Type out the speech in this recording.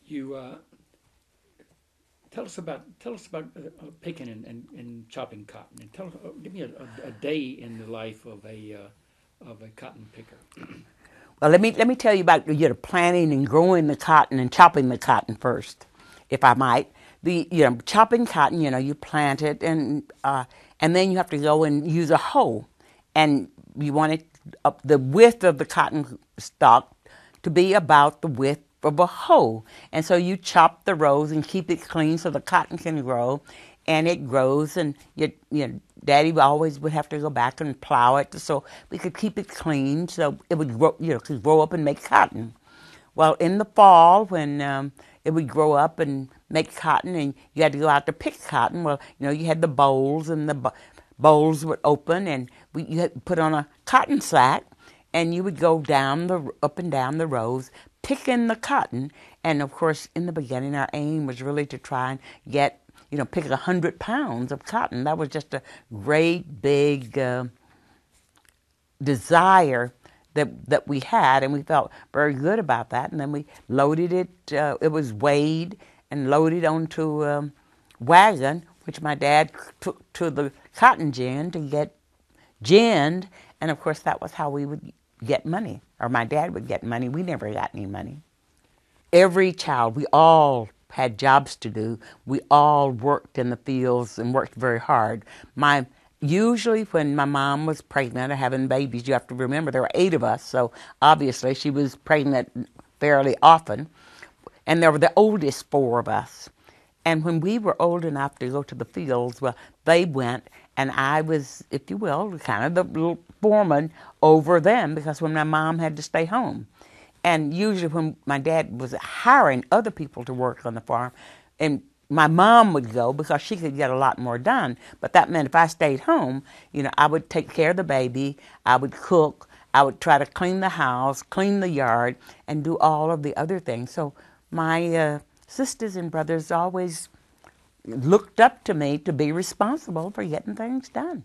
You tell us about picking and chopping cotton, and give me a day in the life of a cotton picker. Well, let me tell you about planting and growing the cotton and chopping the cotton first, if I might. The chopping cotton, you plant it and then you have to go and use a hoe, and you want it up the width of the cotton stalk to be about the width of a hoe, and so you chop the rows and keep it clean so the cotton can grow, and it grows, and Daddy always would have to go back and plow it so we could keep it clean so it would grow, could grow up and make cotton. Well, in the fall when it would grow up and make cotton, and you had to go out to pick cotton. Well, you had the bowls, and the bowls would open, and you had to put on a cotton sack, and you would go up and down the rows picking the cotton. And of course, in the beginning, our aim was really to try and get pick 100 pounds of cotton. That was just a great big desire that we had, and we felt very good about that. And then we loaded it. It was weighed and loaded onto a wagon, which my dad took to the cotton gin to get ginned. And of course, that was how we would get money, or my dad would get money. We never got any money. Every child, we all had jobs to do. We all worked in the fields and worked very hard. Usually when my mom was pregnant or having babies, you have to remember there were 8 of us, so obviously she was pregnant fairly often. And there were the oldest 4 of us. And when we were old enough to go to the fields, well, they went, and I was, if you will, kind of the little foreman over them, because when my mom had to stay home. And usually when my dad was hiring other people to work on the farm, and my mom would go because she could get a lot more done. But that meant if I stayed home, I would take care of the baby, I would cook, I would try to clean the house, clean the yard, and do all of the other things. So my sisters and brothers always looked up to me to be responsible for getting things done.